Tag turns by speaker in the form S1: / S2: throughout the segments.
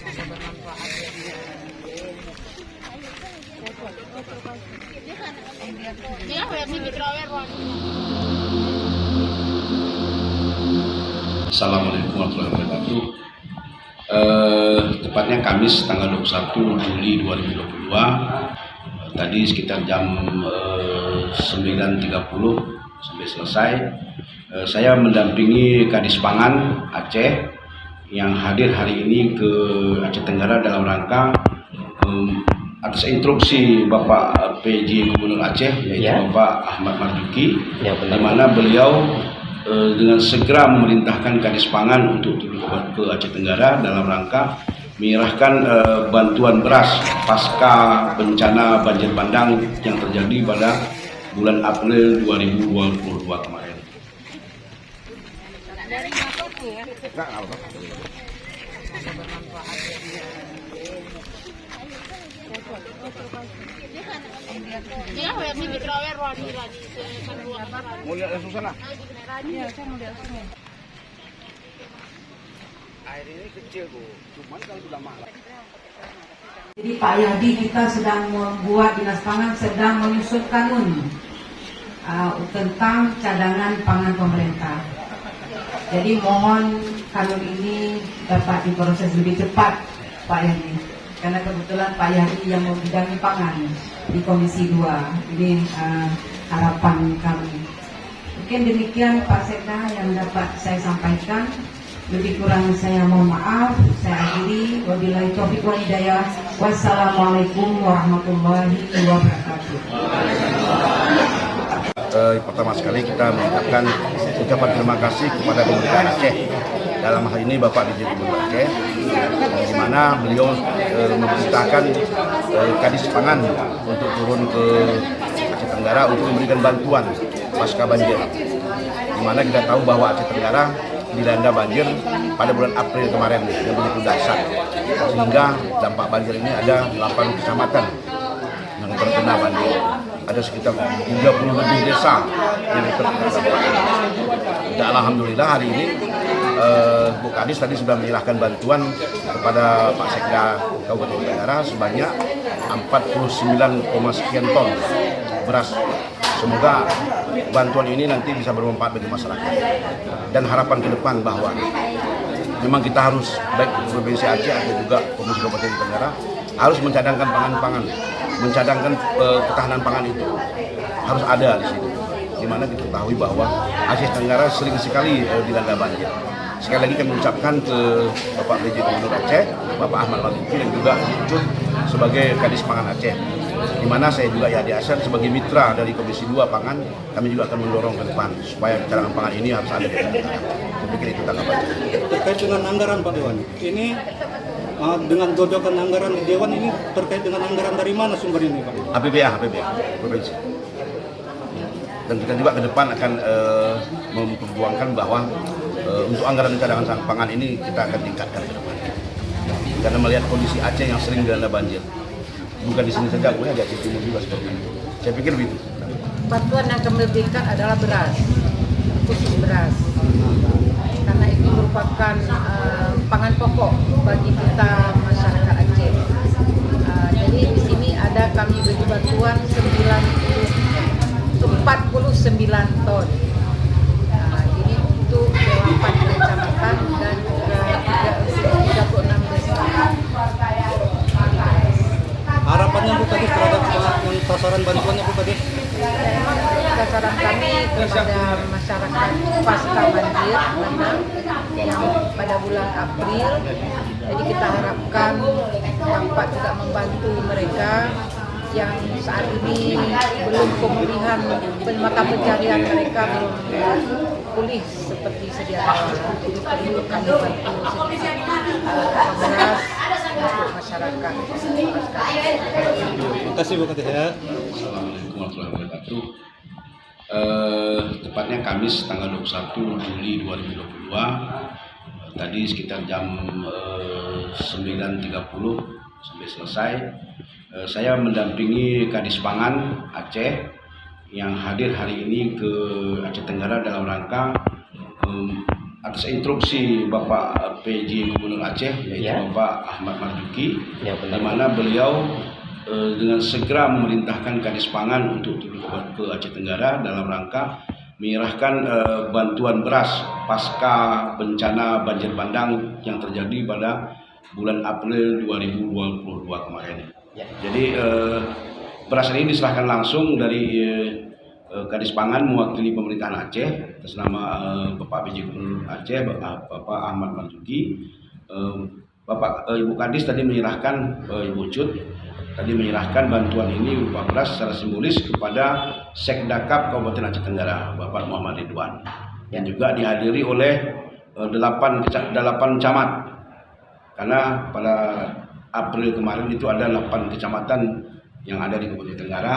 S1: bisa bermanfaat ya.
S2: Assalamualaikum warahmatullahi wabarakatuh. Tepatnya Kamis tanggal 21 Juli 2022, tadi sekitar jam 9.30 sampai selesai, saya mendampingi Kadis Pangan Aceh yang hadir hari ini ke Aceh Tenggara dalam rangka atas instruksi Bapak PJ Gubernur Aceh, yaitu Bapak Ahmad Marzuki, di mana beliau dengan segera memerintahkan Kadis Pangan untuk turun ke Aceh Tenggara dalam rangka menyerahkan bantuan beras pasca bencana banjir bandang yang terjadi pada bulan April 2022 kemarin.
S3: Air ini kecil Bu, cuman kalau sudah malam.
S4: Jadi Pak Yadi, kita sedang membuat, Dinas Pangan sedang menyusun kanun tentang cadangan pangan pemerintah. Jadi mohon kanun ini dapat diproses lebih cepat Pak Yadi, karena kebetulan Pak Yadi yang membidangi pangan di Komisi 2. Ini harapan kami. Mungkin demikian Pak Sekda yang dapat saya sampaikan. Lebih kurang saya mohon maaf. Saya akhiri. Wabillahi taufiq wal hidayah. Wassalamualaikum warahmatullahi wabarakatuh.
S3: Pertama sekali kita mengucapkan ucapan terima kasih kepada pemerintah Aceh, dalam hal ini Bapak PJ Gubernur Aceh, di mana beliau memerintahkan Kadis Pangan untuk turun ke Aceh Tenggara untuk memberikan bantuan pasca banjir. Di mana kita tahu bahwa Aceh Tenggara dilanda banjir pada bulan April kemarin yang begitu dahsyat, sehingga dampak banjir ini ada 8 kecamatan yang terkena banjir. Ada sekitar 30 lebih desa yang terkena banjir. Dan alhamdulillah hari ini Bu Kadis tadi sudah menyerahkan bantuan kepada Pak Sekda Kabupaten Tenggara sebanyak 49, sekian ton beras. Semoga bantuan ini nanti bisa bermanfaat bagi masyarakat. Dan harapan ke depan bahwa memang kita harus, baik Provinsi Aceh atau juga Komisi Kabupaten Tenggara, harus mencadangkan pangan-pangan, mencadangkan ketahanan pangan itu harus ada di situ. Di mana kita ketahui bahwa Aceh Tenggara sering sekali dilanda banjir. Sekali lagi kami ucapkan ke Bapak PJ Gubernur Aceh, Bapak Ahmad Marzuki, dan juga ikut sebagai Kadis Pangan Aceh, di mana saya juga ya di Asean sebagai mitra dari Komisi 2 Pangan, kami juga akan mendorong ke depan supaya cadangan pangan ini harus ada di Tenggara. Saya pikir itu tanggapan.
S5: Terkait dengan anggaran Pak Dewan, ini dengan godokan anggaran di Dewan ini terkait dengan anggaran dari mana sumber ini Pak?
S3: APBA provinsi. Dan kita juga ke depan akan memperjuangkan bahwa untuk anggaran cadangan pangan ini kita akan tingkatkan ke depan. Karena melihat kondisi Aceh yang sering dilanda banjir, bukan di sini saja, kemudian di Aceh Timur juga seperti itu. Saya pikir begitu.
S1: Bantuan yang kami berikan adalah beras, khusus beras, karena itu merupakan pangan pokok bagi kita masyarakat Aceh. Jadi di sini ada kami beri bantuan 49 ton. Ini untuk 8 kecamatan dan juga 36 desa.
S5: Harapannya Bu Kadis terhadap sasaran bantuannya Bu Kadis?
S1: Memang sasaran kami kepada masyarakat pasca banjir bandang yang pada bulan April. Jadi kita harapkan dapat juga membantu mereka yang saat ini belum pemulihan mata pencarian mereka belum pulih seperti sedia kala. Jadi perlu kami bantu beras untuk masyarakat.
S5: Terima kasih Bu Kadis ya.
S2: Assalamualaikum warahmatullahi wabarakatuh. Tepatnya Kamis tanggal 21 Juli 2022, tadi sekitar jam 9.30 sampai selesai, saya mendampingi Kadis Pangan Aceh yang hadir hari ini ke Aceh Tenggara dalam rangka atas instruksi Bapak PJ Gubernur Aceh, yaitu
S6: Ya.
S2: Bapak Ahmad Marzuki,
S6: Ya,
S2: di
S6: benar.
S2: mana beliau dengan segera memerintahkan Kadis Pangan untuk turun ke Aceh Tenggara dalam rangka menyerahkan bantuan beras pasca bencana banjir bandang yang terjadi pada bulan April 2022 kemarin.
S6: Ya.
S2: Jadi beras ini diserahkan langsung dari Kadis Pangan mewakili pemerintahan Aceh atas nama Bapak PJ Gubernur Aceh, Bapak Ahmad Marzuki. Ibu Kadis tadi menyerahkan, Ibu Cut tadi menyerahkan bantuan ini berupa beras secara simbolis kepada Sekdakap Kabupaten Aceh Tenggara, Bapak Muhammad Ridwan, yang juga dihadiri oleh 8 camat, karena pada April kemarin itu ada 8 kecamatan yang ada di Kabupaten Tenggara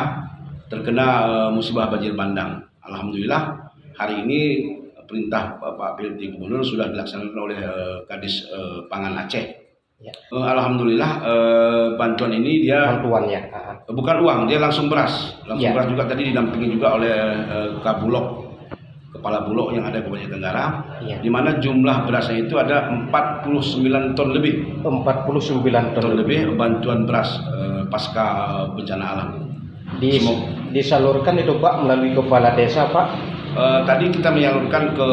S2: terkena musibah banjir bandang. Alhamdulillah hari ini perintah Bapak PLT Gubernur sudah dilaksanakan oleh Kadis Pangan Aceh.
S6: Ya.
S2: Alhamdulillah bantuan ini dia
S6: Bantuannya.
S2: bukan uang, dia langsung beras. Langsung
S6: Ya.
S2: beras juga tadi didampingi juga oleh Kabulok, Kepala Bulog yang ada di Kabupaten Tenggara,
S6: Ya.
S2: di mana jumlah berasnya itu ada 49 ton lebih.
S6: 49 ton
S2: Lebih bantuan beras pasca bencana alam.
S6: Disalurkan itu Pak melalui kepala desa Pak.
S2: Tadi kita menyalurkan ke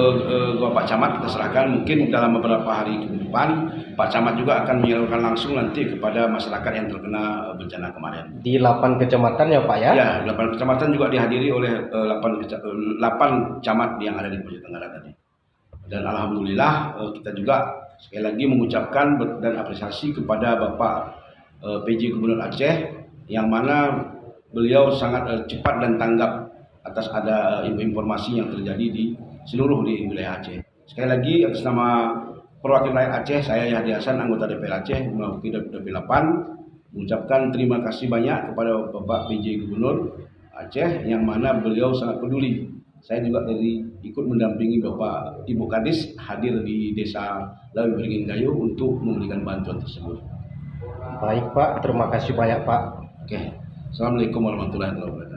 S2: Bapak Camat, kita serahkan, mungkin dalam beberapa hari ke depan Pak Camat juga akan menyalurkan langsung nanti kepada masyarakat yang terkena bencana kemarin.
S6: Di 8 kecamatan ya Pak ya?
S2: Ya, 8 kecamatan juga dihadiri oleh 8 camat yang ada di Aceh Tenggara tadi. Dan alhamdulillah kita juga sekali lagi mengucapkan dan apresiasi kepada Bapak PJ Gubernur Aceh, yang mana beliau sangat cepat dan tanggap atas ada informasi yang terjadi di seluruh di wilayah Aceh. Sekali lagi atas nama perwakilan rakyat Aceh, saya Yahdi Hasan, anggota DPR Aceh mewakili DP 8, mengucapkan terima kasih banyak kepada Bapak PJ Gubernur Aceh, yang mana beliau sangat peduli. Saya juga ikut mendampingi Bapak Ibu Kadis hadir di desa Lawi Beringin Gayo untuk memberikan bantuan tersebut.
S6: Baik Pak, terima kasih banyak Pak.
S2: Oke. Assalamualaikum warahmatullahi wabarakatuh.